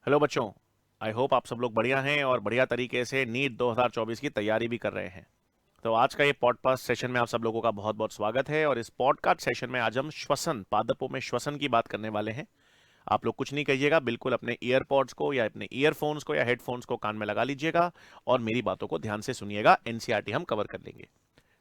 Hello बच्चों। I hope आप सब लोग बढ़िया हैं और बढ़िया तरीके से नीट 2024 की तैयारी भी कर रहे हैं। तो आज का ये पॉडकास्ट सेशन में आप सब लोगों का बहुत बहुत स्वागत है और इस पॉडकास्ट सेशन में आज हम श्वसन पादपों में श्वसन की बात करने वाले हैं। आप लोग कुछ नहीं कहिएगा, बिल्कुल अपने ईयरपॉड्स को या अपने ईयरफोन्स को या हेडफोन्स को कान में लगा लीजिएगा और मेरी बातों को ध्यान से सुनिएगा। एनसीईआरटी हम कवर कर लेंगे।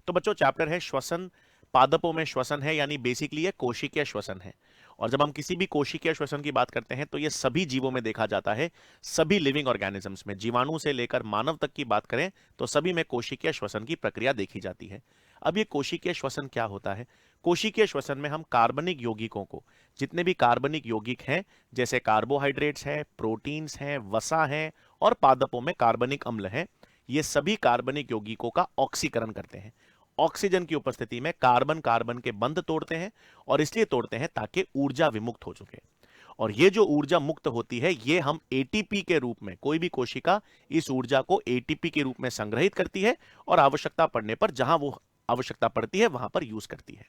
तो बच्चों, चैप्टर है श्वसन। पादपों में श्वसन है यानी बेसिकली ये कोशिकीय श्वसन है। और जब हम किसी भी कोशिकीय श्वसन की बात करते हैं तो ये सभी जीवों में देखा जाता है। सभी लिविंग ऑर्गेनिजम्स में, जीवाणु से लेकर मानव तक की बात करें तो सभी में कोशिकीय श्वसन की प्रक्रिया देखी जाती है। अब ये कोशिकीय श्वसन क्या होता है? कोशिकीय श्वसन में हम कार्बनिक यौगिकों को, जितने भी कार्बनिक यौगिक हैं, जैसे कार्बोहाइड्रेट्स हैं, प्रोटीन्स हैं, वसा हैं और पादपों में कार्बनिक अम्ल हैं, ये सभी कार्बनिक यौगिकों का ऑक्सीकरण करते हैं। ऑक्सीजन की उपस्थिति में कार्बन कार्बन के बंध तोड़ते हैं और इसलिए तोड़ते हैं ताकि ऊर्जा विमुक्त हो चुके। और ये जो ऊर्जा मुक्त होती है ये हम एटीपी के रूप में, कोई भी कोशिका इस ऊर्जा को एटीपी के रूप में संग्रहित करती है और आवश्यकता पड़ने पर, जहां वो आवश्यकता पड़ती है वहां पर यूज करती है।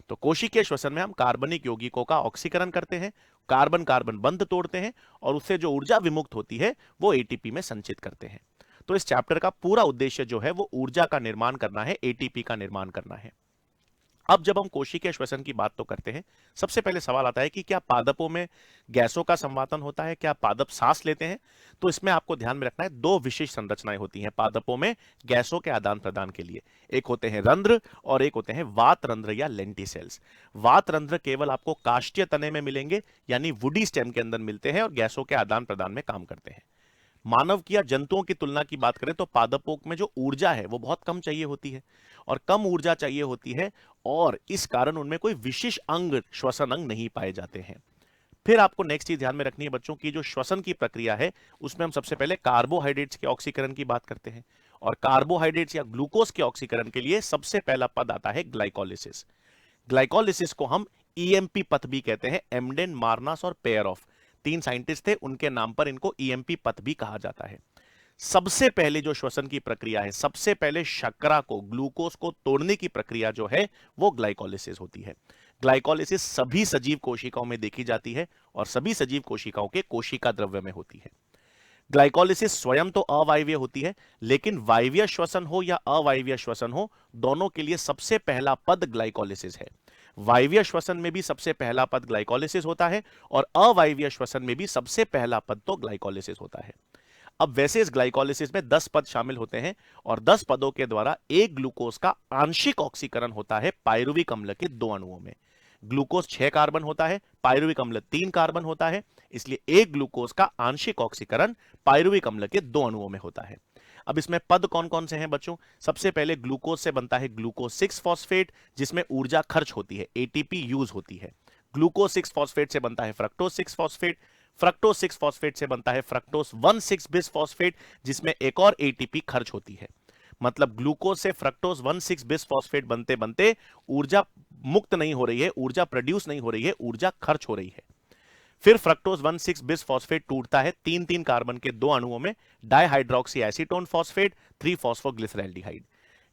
तो कोशिकीय श्वसन में हम कार्बनिक यौगिकों का ऑक्सीकरण करते हैं, कार्बन कार्बन बंध तोड़ते हैं और उससे जो ऊर्जा विमुक्त होती है वो एटीपी में संचित करते हैं। तो इस चैप्टर का पूरा उद्देश्य जो है वो ऊर्जा का निर्माण करना है, एटीपी का निर्माण करना है। अब जब हम कोशिकीय श्वसन की बात तो करते हैं, सबसे पहले सवाल आता है कि क्या पादपों में गैसों का संवातन होता है, क्या पादप सांस लेते हैं? तो इसमें आपको ध्यान में रखना है, दो विशेष संरचनाएं होती हैं पादपों में गैसों के आदान प्रदान के लिए। एक होते हैं रंध्र और एक होते हैं वात रंध्र या लेंटिसेल्स। वात रंध्र केवल आपको काष्ठीय तने में मिलेंगे, यानी वुडी स्टेम के अंदर मिलते हैं और गैसों के आदान प्रदान में काम करते हैं। मानव की या जंतुओं की तुलना की बात करें तो पादपों में जो ऊर्जा है वो बहुत कम चाहिए होती है और कम ऊर्जा चाहिए होती है और इस कारण उनमें कोई विशेष अंग, श्वसन अंग नहीं पाए जाते हैं। फिर आपको नेक्स्ट चीज ध्यान में रखनी है बच्चों की, जो श्वसन की प्रक्रिया है उसमें हम सबसे पहले कार्बोहाइड्रेट्स के ऑक्सीकरण की बात करते हैं और कार्बोहाइड्रेट्स या ग्लूकोज के ऑक्सीकरण के लिए सबसे पहला पद आता है ग्लाइकोलिसिस। ग्लाइकोलिसिस को हम ईएमपी पथ भी कहते हैं। एमडेन, मार्नास और पेयरऑफ, तीन साइंटिस्ट थे, उनके नाम पर इनको ईएमपी पथ भी कहा जाता है। सबसे पहले जो श्वसन की प्रक्रिया है, सबसे पहले शर्करा को, ग्लूकोज को तोड़ने की प्रक्रिया जो है वो ग्लाइकोलिसिस होती है। ग्लाइकोलिसिस सभी सजीव कोशिकाओं में देखी जाती है और सभी सजीव कोशिकाओं के कोशिका द्रव्य में होती है। ग्लाइकोलिसिस स्वयं तो अवायवीय होती है, लेकिन वायवीय श्वसन हो या अवायवीय श्वसन हो, दोनों के लिए सबसे पहला पद ग्लाइकोलिसिस है। वायवीय श्वसन में भी सबसे पहला पद ग्लाइकोलिसिस होता है और अवायवीय श्वसन में भी सबसे पहला पद तो ग्लाइकोलिसिस होता है। अब वैसे इस ग्लाइकोलिसिस में 10 पद शामिल होते हैं और 10 पदों के द्वारा एक ग्लूकोज का आंशिक ऑक्सीकरण होता है पायरुविक अम्ल के दो अणुओं में। ग्लूकोज 6 कार्बन होता है, पायरुविक अम्ल 3 कार्बन होता है, इसलिए एक ग्लूकोज का आंशिक ऑक्सीकरण पायरुविक अम्ल के दो अणुओं में होता है। अब इसमें पद कौन कौन से हैं बच्चों? सबसे पहले ग्लूकोज से बनता है ग्लूकोज 6 फॉस्फेट, जिसमें ऊर्जा खर्च होती है, एटीपी यूज होती है। ग्लूकोज 6 फॉस्फेट से बनता है फ्रक्टोज 6 फॉस्फेट। फ्रक्टोज 6 फॉस्फेट से बनता है फ्रक्टोज 1,6 बिस फॉस्फेट, जिसमें एक और एटीपी खर्च होती है। मतलब ग्लूकोज से फ्रक्टोज 1,6 बिस फॉस्फेट बनते बनते ऊर्जा मुक्त नहीं हो रही है, ऊर्जा प्रोड्यूस नहीं हो रही है, ऊर्जा खर्च हो रही है। फिर फ्रक्टोज 1,6 बिस फॉस्फेट टूटता है तीन तीन कार्बन के दो अणुओं में, dihydroxy acetone phosphate, 3 phosphoglyceraldehyde.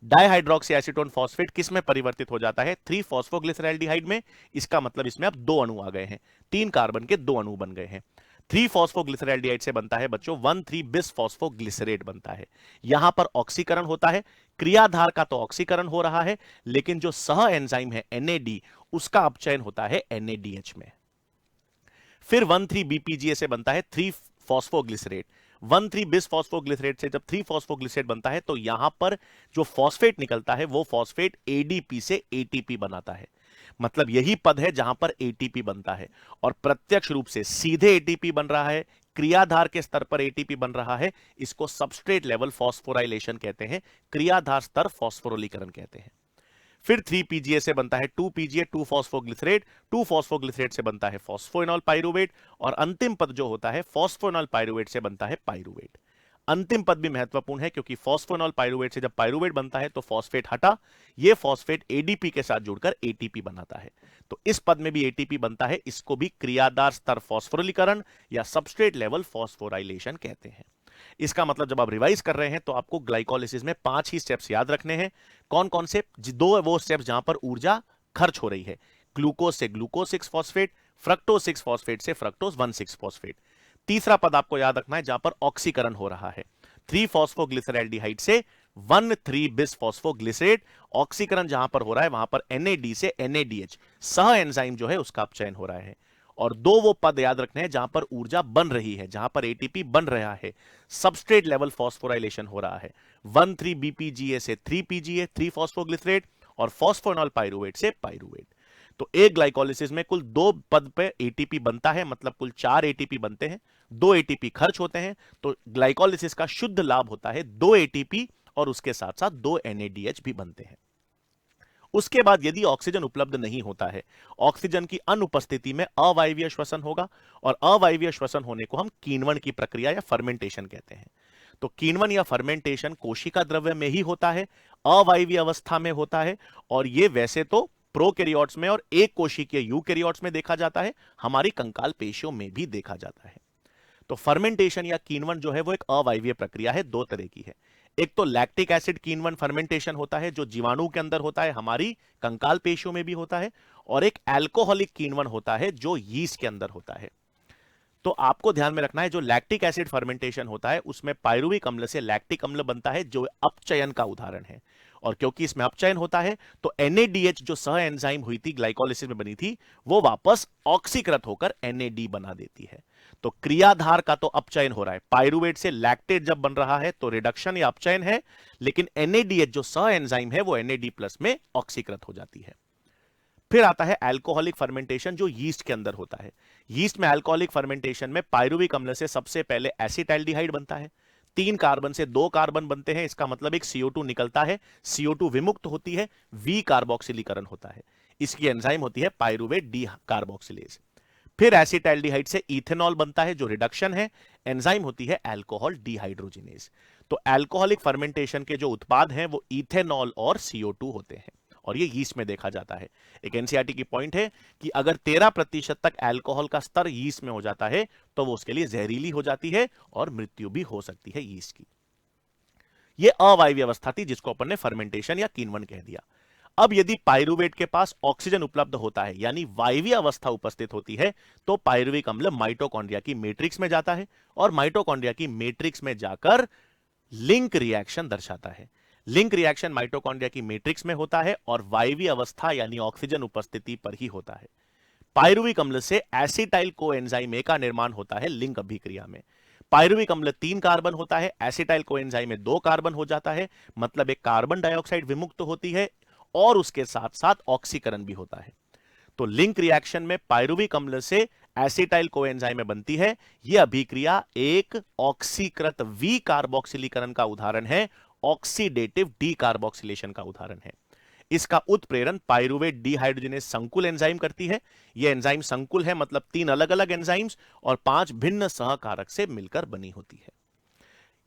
Dihydroxy acetone phosphate किस में परिवर्तित हो जाता है? 3 फॉस्फोग्लिसरैल्डिहाइड में। इसका मतलब इसमें अब दो अणु आ गए हैं, तीन कार्बन के दो अणु बन गए हैं। 3 फॉस्फोग्लिसरैल्डिहाइड से बनता है बच्चों 1,3 बिस फॉस्फोग्लिसरेट बनता है। यहां पर ऑक्सीकरण होता है, क्रियाधार का तो ऑक्सीकरण हो रहा है, लेकिन जो सह एंजाइम है एनएडी, उसका अपचयन होता है एनएडीएच में। फिर 1,3 बीपीजीए से बनता है 3 फॉस्फोग्लिसरेट। 1,3 बिस फॉस्फोग्लिसरेट से जब 3 फॉस्फोग्लिसरेट बनता है तो यहां पर जो फॉस्फेट निकलता है वो फॉस्फेट एडीपी से एटीपी बनाता है। मतलब यही पद है जहां पर एटीपी बनता है और प्रत्यक्ष रूप से सीधे एटीपी बन रहा है, क्रियाधार के स्तर पर एटीपी बन रहा है। इसको सबस्ट्रेट लेवल फॉस्फोराइलेशन कहते हैं, क्रियाधार स्तर फॉस्फोरिलीकरण कहते हैं। फिर 3 पीजीए से बनता है 2 पीजीए, 2 फॉस्फोग्लिसरेट। 2 फॉस्फोग्लिसरेट से बनता है फॉस्फोइनॉल पाइरुवेट और अंतिम पद जो होता है फॉस्फोइनॉल पाइरुवेट से बनता है पाइरुवेट। अंतिम पद भी महत्वपूर्ण है क्योंकि फॉस्फोइनॉल पाइरुवेट से जब पाइरुवेट बनता है तो फॉस्फेट हटा, ये फॉस्फेट एडीपी के साथ जुड़कर एटीपी बनाता है। तो इस पद में भी एटीपी बनता है, इसको भी क्रियादार स्तर फॉस्फोरिलीकरण या सबस्ट्रेट लेवल फॉस्फोराइलेशन कहते हैं। इसका मतलब जब आप रिवाइज कर रहे हैं तो आपको ग्लाइकोलिसिस में 5 ही स्टेप्स याद रखने हैं। कौन कौन से? दो वो स्टेप्स जहां पर ऊर्जा खर्च हो रही है, ग्लूकोज से ग्लूकोज 6 फॉस्फेट, फ्रक्टोज 6 फॉस्फेट से फ्रक्टोज 1,6 फॉस्फेट। तीसरा पद आपको याद रखना है जहां पर ऑक्सीकरण हो रहा है, 3-फॉस्फोग्लिसरैल्डिहाइड से 1,3-बिस-फॉस्फोग्लिसरेट, ऑक्सीकरण जहां पर हो रहा है वहां पर NAD से NADH सह एंजाइम जो है उसका अपचयन हो रहा है। और दो वो पद याद रखने हैं जहां पर ऊर्जा बन रही है, जहां पर एटीपी बन रहा है, सबस्ट्रेट लेवल फॉस्फोराइलेशन हो रहा है, 1,3-BPGA से 3PGA 3-फॉस्फोग्लिसरेट और फॉस्फोनॉल पाइरुवेट से पाइरुवेट। तो एक ग्लाइकोलिसिस में कुल दो पद पे एटीपी बनता है, मतलब कुल 4 एटीपी बनते हैं, 2 एटीपी खर्च होते हैं। तो ग्लाइकोलिसिस का शुद्ध लाभ होता है 2 एटीपी और उसके साथ साथ 2 NADH भी बनते हैं। उसके बाद यदि ऑक्सीजन उपलब्ध नहीं होता है, ऑक्सीजन की अनुपस्थिति में अवायवीय श्वसन होगा, और अवायवीय श्वसन होने को हम किण्वन की प्रक्रिया या फर्मेंटेशन कहते हैं। तो किण्वन या फर्मेंटेशन कोशिका द्रव्य में ही होता है, अवायवीय अवस्था में होता है, और यह वैसे तो प्रोकैरियोट्स में और एक कोशिकीय यूकैरियोट्स में देखा जाता है, हमारी कंकाल पेशियों में भी देखा जाता है। तो फर्मेंटेशन या किण्वन जो है वो एक अवायवीय प्रक्रिया है, दो तरह की है। एक तो लैक्टिक एसिड किण्वन फर्मेंटेशन होता है जो जीवाणु के अंदर होता है, हमारी कंकाल पेशियों में भी होता है, और एक अल्कोहलिक किण्वन होता है जो यीस्ट के अंदर होता है। तो आपको ध्यान में रखना है, जो लैक्टिक एसिड फर्मेंटेशन होता है उसमें पाइरुविक अम्ल से लैक्टिक अम्ल बनता है जो अपचयन का उदाहरण है, और क्योंकि इसमें अपचयन होता है तो NADH जो सह एंजाइम हुई थी ग्लाइकोलिसिस में बनी थी वो वापस ऑक्सीकृत होकर NAD बना देती है। तो क्रियाधार का तो अपचयन हो रहा है, पाइरुवेट से लैक्टेट जब बन रहा है तो रिडक्शन या अपचयन है, लेकिन NADH जो सह एंजाइम है वो NAD+ में ऑक्सीकृत हो जाती है। फिर आता है अल्कोहलिक फर्मेंटेशन जो यीस्ट के अंदर होता है। यीस्ट में अल्कोहलिक फर्मेंटेशन में पाइरुविक अम्ल से सबसे पहले एसिटाल्डिहाइड बनता है, 3 कार्बन से 2 कार्बन बनते हैं, इसका मतलब एक CO2 निकलता है, CO2 विमुक्त होती है, V कार्बोक्सिलीकरण होता है, इसकी एंजाइम होती है पाइरुवेट डी कार्बोक्सिलेज। फिर एसिटाल्डिहाइड से इथेनॉल बनता है जो रिडक्शन है, एंजाइम होती है अल्कोहल डिहाइड्रोजिनेज। तो अल्कोहलिक फर्मेंटेशन के जो उत्पाद हैं वो इथेनॉल और CO2 होते हैं, और ये यीस्ट में देखा जाता है। एक एनसीईआरटी की पॉइंट है कि अगर 13% तक अल्कोहल का स्तर यीस्ट में हो जाता है तो वो उसके लिए जहरीली हो जाती है और मृत्यु भी हो सकती है यीस्ट की। ये अवायवीय अवस्था थी जिसको अपन ने फर्मेंटेशन या किण्वन कह दिया। अब यदि पाइरुवेट के पास ऑक्सीजन उपलब्ध होता है यानी वायवीय अवस्था उपस्थित होती है तो पाइरुविक अम्ल माइटोकॉन्ड्रिया की मैट्रिक्स में जाता है, और माइटोकॉन्ड्रिया की मैट्रिक्स में जाकर लिंक रिएक्शन दर्शाता है। लिंक रिएक्शन माइटोकॉन्ड्रिया की मैट्रिक्स में होता है और वायवीय अवस्था यानी ऑक्सीजन उपस्थिति पर ही होता है। पाइरुविक अम्ल से एसिटाइल कोएंजाइम ए का निर्माण होता है लिंक अभिक्रिया में। पाइरुविक अम्ल 3 कार्बन होता है, एसिटाइल कोएंजाइम में 2 कार्बन हो जाता है, मतलब एक कार्बन डाइऑक्साइड विमुक्त होती है और उसके साथ साथ ऑक्सीकरण भी होता है। तो लिंक रिएक्शन में पाइरुविक अम्ल से एसिटाइल कोएंजाइम में बनती है, यह अभिक्रिया एक ऑक्सीकृत V कार्बोक्सिलीकरण का उदाहरण है, ऑक्सीडेटिव डी कार्बोक्सिलेशन का उदाहरण है। इसका उत्प्रेरण पाइरुवेट डिहाइड्रोजिनेज संकुल एंजाइम करती है। यह एंजाइम संकुल है, मतलब 3 अलग अलग एंजाइम्स और 5 भिन्न सहकारक से मिलकर बनी होती है।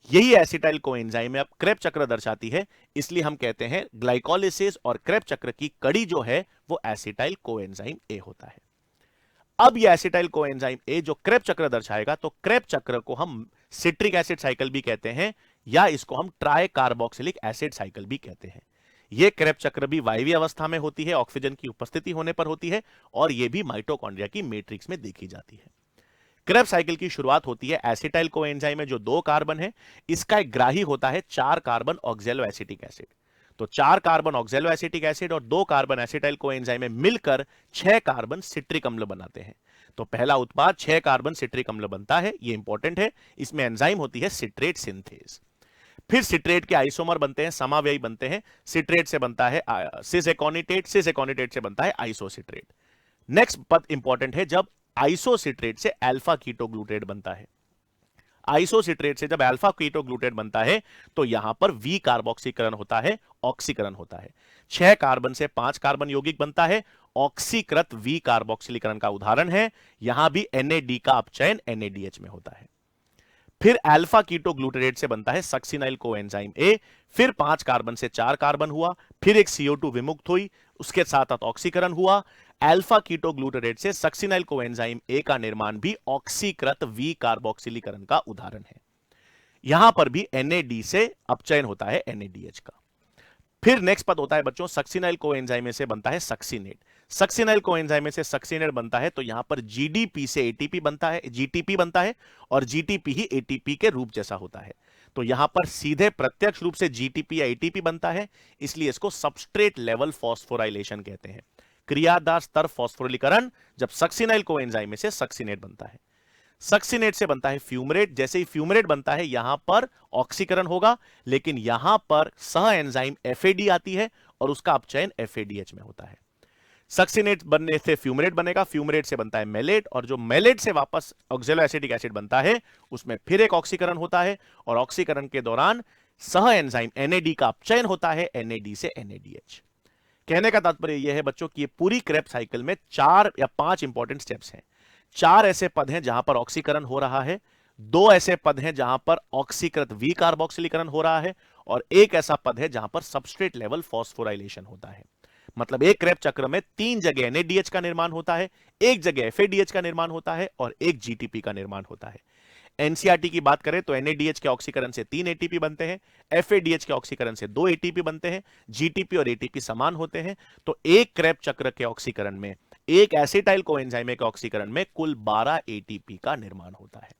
यही एसिटाइल कोएंजाइम अब क्रेब चक्र दर्शाती है, इसलिए हम कहते हैं ग्लाइकोलिसिस और क्रेब चक्र की कड़ी जो है वो एसिटाइल कोएंजाइम ए होता है। अब यह एसिटाइल कोएंजाइम ए जो क्रेब चक्र दर्शाएगा तो क्रेब चक्र को हम सिट्रिक एसिड साइकिल भी कहते हैं या इसको हम ट्राई कार्बोक्सिलिक एसिड साइकिल भी कहते हैं। यह क्रेब चक्र भी वायवीय अवस्था में होती है, ऑक्सीजन की उपस्थिति होने पर होती है, और यह भी माइटोकॉन्ड्रिया की मैट्रिक्स में देखी जाती है। क्रेब साइकिल की शुरुआत होती है एसिटाइल कोएंजाइम में जो 2 कार्बन है, इसका एक ग्राही होता है 4 कार्बन ऑक्सैलो एसिटिक एसिड। तो 4 कार्बन ऑक्सैलो एसिटिक एसिड और 2 कार्बन एसिटाइल कोएंजाइम में मिलकर 6 कार्बन सिट्रिक अम्ल बनाते हैं। तो पहला उत्पाद 6 कार्बन सिट्रिक अम्ल बनता है, यह इंपॉर्टेंट है। इसमें एंजाइम होती है सिट्रेट सिंथेज। फिर सिट्रेट के आइसोमर बनते हैं, समाव्ययी बनते हैं। सिट्रेट से बनता है सिस एकोनिटेट, सिस एकोनिटेट से बनता है आइसोसिट्रेट। नेक्स्ट पद इंपॉर्टेंट है, जब आइसोसिट्रेट से अल्फा कीटोग्लूटेट बनता है। आइसोसिट्रेट से जब अल्फा कीटोग्लूटेट बनता है तो यहां पर V कार्बोक्सीकरण होता है, ऑक्सीकरण होता है। 6 कार्बन से 5 कार्बन यौगिक बनता है, ऑक्सीकृत V कार्बोक्सिलीकरण का उदाहरण है। यहां भी NAD का अपचयन NADH में होता है। फिर अल्फा कीटोग्लूटेरेट से बनता है सक्सिनाइल कोएंजाइम ए, फिर 5 कार्बन से 4 कार्बन हुआ, फिर एक CO2 विमुक्त हुई, उसके साथ साथ ऑक्सीकरण हुआ। अल्फा कीटोग्लूटेरेट से सक्सिनाइल कोएंजाइम ए का निर्माण भी ऑक्सीकृत V कार्बोक्सिलीकरण का उदाहरण है। यहां पर भी NAD से अपचयन होता है NADH का। फिर नेक्स्ट पद होता है बच्चों सक्सिनाइल कोएंजाइम से बनता है सक्सिनेट। सक्सिनाइल कोएंजाइम में से सक्सिनेट बनता है तो यहां पर जीडीपी से एटीपी बनता है, जीटीपी बनता है, और जीटीपी ही एटीपी के रूप जैसा होता है। तो यहां पर सीधे प्रत्यक्ष रूप से जीटीपी या एटीपी बनता है, इसलिए इसको सबस्ट्रेट लेवल फॉस्फोराइलेशन कहते हैं। क्रियादार स्तर फॉस्फोरिलीकरण जब सक्सिनाइल कोएंजाइम में से सक्सिनेट बनता है। सक्सिनेट से बनता है फ्यूमरेट। जैसे ही फ्यूमरेट बनता है यहां पर ऑक्सीकरण होगा, लेकिन यहां पर सह एंजाइम एफएडी आती है और उसका अपचयन एफएडीएच में होता है। सक्सिनेट बनने से फ्यूमरेट बनेगा, फ्यूमरेट से बनता है मेलेट, और जो मेलेट से वापस ऑक्सैलो एसिटिक एसिड बनता है उसमें फिर एक ऑक्सीकरण होता है, और ऑक्सीकरण के दौरान सह एंजाइम एनएडी का अपचयन होता है, एनएडी से एनएडीएच। कहने का तात्पर्य यह है बच्चों कि ये पूरी क्रेब्स साइकिल में 4 या 5 इंपॉर्टेंट स्टेप्स हैं। 4 ऐसे पद हैं जहां पर ऑक्सीकरण हो रहा है, 2 ऐसे पद हैं जहां पर ऑक्सीकृत वी कार्बोक्सिलीकरण हो रहा है, और एक ऐसा पद है जहां पर सबस्ट्रेट लेवल फॉस्फोराइलेशन होता है। मतलब एक क्रेब चक्र में 3 जगह एनएडीएच का निर्माण होता है, एक जगह एफएडीएच का निर्माण होता है, और एक जीटीपी का निर्माण होता है। एनसीईआरटी की बात करें तो एनएडीएच के ऑक्सीकरण से 3 एटीपी बनते हैं, एफएडीएच के ऑक्सीकरण से 2 एटीपी बनते हैं, जीटीपी और एटीपी समान होते हैं। तो एक क्रेब चक्र के ऑक्सीकरण में, एक एसिटाइल कोएंजाइम के ऑक्सीकरण में कुल 12 एटीपी का निर्माण होता है।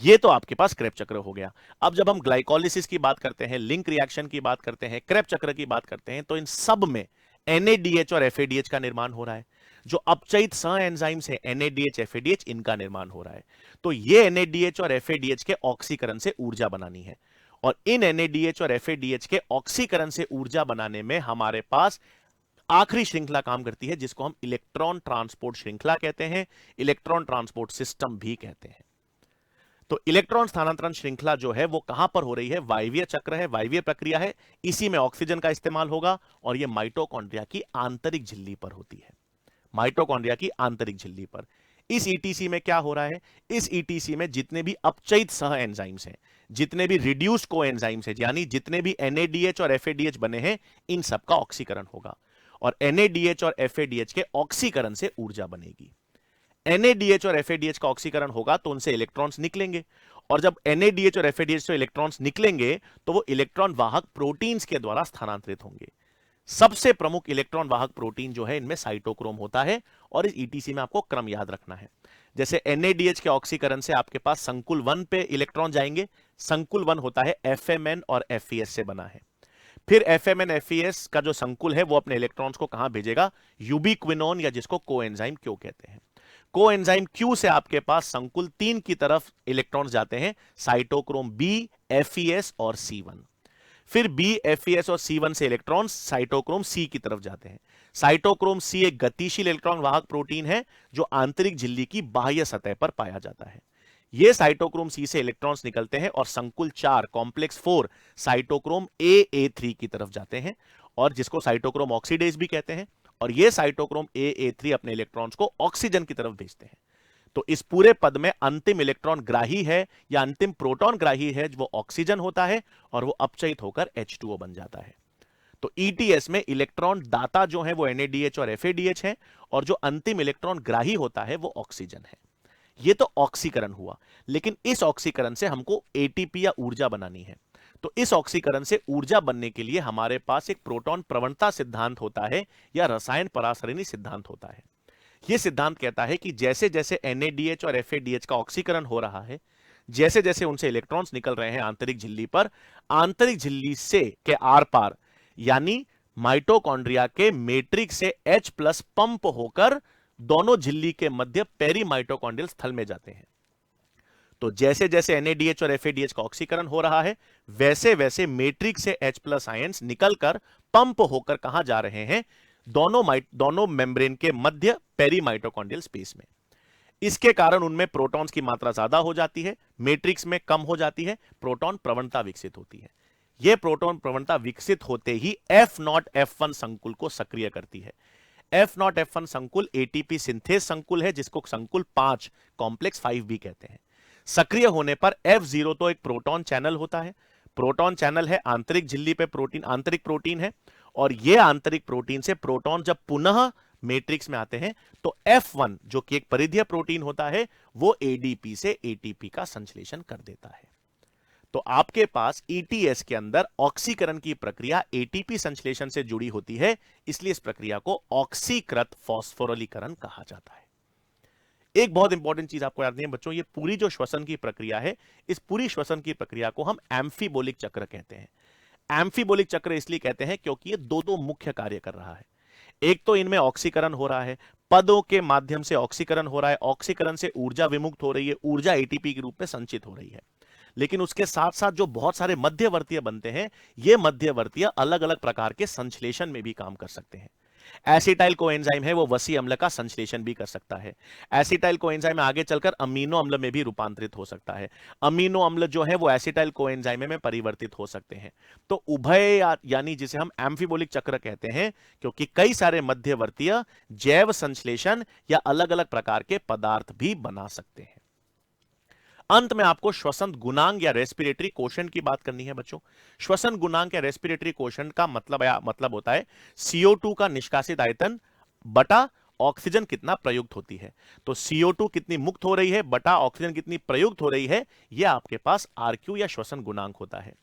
ये तो आपके पास क्रेब चक्र हो गया। अब जब हम ग्लाइकोलिसिस की बात करते हैं, लिंक रिएक्शन की बात करते हैं, क्रेब चक्र की बात करते हैं, तो इन सब में एनएडीएच और एफएडीएच का निर्माण हो रहा है। जो अपचयित सह एंजाइम्स है एनएडीएच एफएडीएच, इनका निर्माण हो रहा है। तो ये एनएडीएच और एफएडीएच के ऑक्सीकरण से ऊर्जा बनानी है, और इन एनएडीएच और एफएडीएच के ऑक्सीकरण से ऊर्जा बनाने में हमारे पास आखिरी श्रृंखला काम करती है, जिसको हम इलेक्ट्रॉन ट्रांसपोर्ट श्रृंखला कहते हैं, इलेक्ट्रॉन ट्रांसपोर्ट सिस्टम भी कहते हैं। तो इलेक्ट्रॉन स्थानांतरण श्रृंखला जो है वो कहां पर हो रही है? वायवीय चक्र है, वायवीय प्रक्रिया है, इसी में ऑक्सीजन का इस्तेमाल होगा, और यह माइटोकॉन्ड्रिया की आंतरिक झिल्ली पर होती है। माइटोकॉन्ड्रिया की आंतरिक झिल्ली पर इस ईटीसी में क्या हो रहा है? इस ईटीसी में जितने भी अपचयित सह एंजाइम्स हैं, जितने भी रिड्यूस्ड कोएंजाइम्स हैं, यानी जितने भी एनएडीएच और एफएडीएच बने हैं, इन सबका ऑक्सीकरण होगा, और एनएडीएच और एफएडीएच के ऑक्सीकरण से ऊर्जा बनेगी। एनएडीएच और एफएडीएच का ऑक्सीकरण होगा तो उनसे इलेक्ट्रॉन्स निकलेंगे, और जब एनएडीएच और एफएडीएच से इलेक्ट्रॉन्स निकलेंगे तो वो इलेक्ट्रॉन वाहक प्रोटीन्स के द्वारा स्थानांतरित होंगे। सबसे प्रमुख इलेक्ट्रॉन वाहक प्रोटीन जो है इनमें साइटोक्रोम होता है, और इस ईटीसी में आपको क्रम याद रखना है। जैसे एनएडीएच के ऑक्सीकरण से आपके पास संकुल 1 पे इलेक्ट्रॉन जाएंगे, संकुल 1 होता है एफएमएन और एफईएस से बना है। फिर एफएमएन एफईएस का जो संकुल है वो अपने इलेक्ट्रॉन्स को कहां भेजेगा? यूबिक्विनोन, या जिसको कोएंजाइम क्यू कहते हैं। कोएंजाइम क्यू से आपके पास संकुल 3 की तरफ इलेक्ट्रॉन्स जाते हैं, साइटोक्रोम बी, एफईएस और C1। फिर बी, एफईएस और C1 से इलेक्ट्रॉन्स साइटोक्रोम सी की तरफ जाते हैं। साइटोक्रोम सी एक गतिशील इलेक्ट्रॉन वाहक प्रोटीन है जो आंतरिक झिल्ली की बाह्य सतह पर पाया जाता है। ये साइटोक्रोम सी से इलेक्ट्रॉन्स निकलते हैं और संकुल 4 कॉम्प्लेक्स 4 साइटोक्रोम ए3 की तरफ जाते हैं, और जिसको साइटोक्रोम ऑक्सीडेज भी कहते हैं, और ये साइटोक्रोम ए3 अपने इलेक्ट्रॉन्स को ऑक्सीजन की तरफ भेजते हैं। तो इस पूरे पद में अंतिम इलेक्ट्रॉन ग्राही है या अंतिम प्रोटॉन ग्राही है, वो ऑक्सीजन होता है, और वो अपचयित होकर H2O बन जाता है। तो ईटीएस में इलेक्ट्रॉन दाता जो है वो एनएडीएच और एफएडीएच है, और जो अंतिम इलेक्ट्रॉन ग्राही होता है वो ऑक्सीजन है। ये तो ऑक्सीकरण हुआ, लेकिन इस ऑक्सीकरण से हमको एटीपी या ऊर्जा बनानी है। तो इस ऑक्सीकरण से ऊर्जा बनने के लिए हमारे पास एक प्रोटॉन प्रवणता सिद्धांत होता है, या रसायन परासरणी सिद्धांत होता है। यह सिद्धांत कहता है कि जैसे जैसे एनएडीएच और एफएडीएच का ऑक्सीकरण हो रहा है, जैसे जैसे उनसे इलेक्ट्रॉन्स निकल रहे हैं आंतरिक झिल्ली पर, आंतरिक झिल्ली से के आर पार यानी माइटोकॉन्ड्रिया के मैट्रिक्स से H+ पंप होकर दोनों झिल्ली के मध्य पेरीमाइटोकॉन्ड्रियल स्थल में जाते हैं। तो जैसे जैसे एनएडीएच और एफएडीएच का ऑक्सीकरण हो रहा है, वैसे वैसे मैट्रिक्स से H+ आयंस निकलकर पंप होकर कहां जा रहे हैं? दोनों मेम्ब्रेन के मध्य पेरीमाइटोकॉन्ड्रियल स्पेस में। इसके कारण उनमें प्रोटॉन्स की मात्रा ज्यादा हो जाती है, मैट्रिक्स में कम हो जाती है, प्रोटॉन प्रवणता विकसित होती है। यह प्रोटॉन प्रवणता विकसित होते ही F0 F1 संकुल को सक्रिय करती है। F0 F1 संकुल एटीपी सिंथेज संकुल है, जिसको संकुल 5 कॉम्प्लेक्स 5 भी कहते हैं। सक्रिय होने पर F0 तो एक प्रोटॉन चैनल होता है। प्रोटॉन चैनल है, आंतरिक झिल्ली पे प्रोटीन, आंतरिक प्रोटीन है, और यह आंतरिक प्रोटीन से प्रोटॉन जब पुनः मैट्रिक्स में आते हैं तो F1 जो कि एक परिधीय प्रोटीन होता है, वो एडीपी से एटीपी का संश्लेषण कर देता है। तो आपके पास ईटीएस के अंदर ऑक्सीकरण की प्रक्रिया एटीपी संश्लेषण से जुड़ी होती है, इसलिए इस प्रक्रिया को ऑक्सीकृत फास्फोरिलीकरण कहा जाता है। एक बहुत इंपॉर्टेंट चीज आपको याद रखनी है बच्चों, ये पूरी जो श्वसन की प्रक्रिया है, इस पूरी श्वसन की प्रक्रिया को हम एम्फीबोलिक चक्र कहते हैं। एम्फीबोलिक चक्र इसलिए कहते हैं क्योंकि ये दो दो मुख्य कार्य कर रहा है। एक तो इनमें ऑक्सीकरण हो रहा है, पदों के माध्यम से ऑक्सीकरण हो रहा है, ऑक्सीकरण से ऊर्जा विमुक्त हो रही है, ऊर्जा एटीपी के रूप में संचित हो रही है। लेकिन उसके साथ साथ जो बहुत सारे मध्यवर्तीय बनते हैं, ये मध्यवर्तीय अलग अलग प्रकार के संश्लेषण में भी काम कर सकते हैं। एसिटाइल कोएंजाइम है, वो वसी अम्ल का संश्लेषण भी कर सकता है। एसिटाइल कोएंजाइम आगे चलकर अमीनो अम्ल में भी रूपांतरित हो सकता है। अमीनो अम्ल जो है वो एसिटाइल कोएंजाइम में परिवर्तित हो सकते हैं। तो उभय यानी जिसे हम एम्फीबोलिक चक्र कहते हैं, क्योंकि कई सारे मध्यवर्तीय जैव संश्लेषण या अलग अलग प्रकार के पदार्थ भी बना सकते हैं। अंत में आपको श्वसन गुणांक या रेस्पिरेटरी कोशेंट की बात करनी है बच्चों। श्वसन गुणांक या रेस्पिरेटरी कोशेंट का मतलब होता है CO2 का निष्कासित आयतन बटा ऑक्सीजन कितना प्रयुक्त होती है। तो CO2 कितनी मुक्त हो रही है बटा ऑक्सीजन कितनी प्रयुक्त हो रही है, यह आपके पास RQ या श्वसन गुणांक होता है।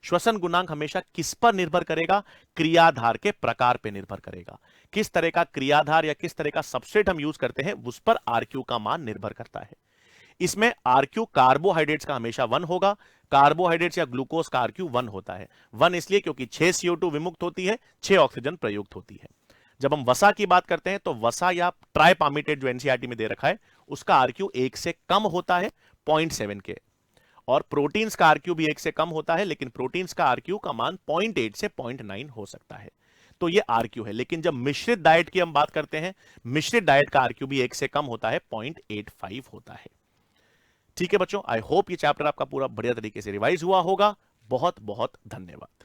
श्वसन गुणांक हमेशा किस पर निर्भर करेगा? क्रियाधार के प्रकार पर निर्भर करेगा। किस तरह का क्रियाधार या किस तरह का सबस्ट्रेट हम यूज करते हैं, उस पर RQ का मान निर्भर करता है। इसमें RQ कार्बोहाइड्रेट्स का हमेशा 1 होगा। कार्बोहाइड्रेट्स या ग्लूकोज का RQ 1 होता है। 1 इसलिए क्योंकि 6 CO2 विमुक्त होती है, 6 ऑक्सीजन प्रयुक्त होती है। जब हम वसा की बात करते हैं तो वसा या ट्राइपामिटेट जो एनसीईआरटी में दे रखा है, उसका RQ 1 से कम होता है, 0.7 के। और प्रोटीन्स का RQ भी 1 से कम होता है, लेकिन प्रोटीन्स का RQ का मान 0.8 से 0.9 हो सकता है। तो ये RQ है। लेकिन जब मिश्रित डाइट की हम बात करते हैं, मिश्रित डाइट का RQ भी 1 से कम होता है, 0.85 होता है। ठीक है बच्चों, आई होप ये चैप्टर आपका पूरा बढ़िया तरीके से रिवाइज हुआ होगा। बहुत बहुत धन्यवाद।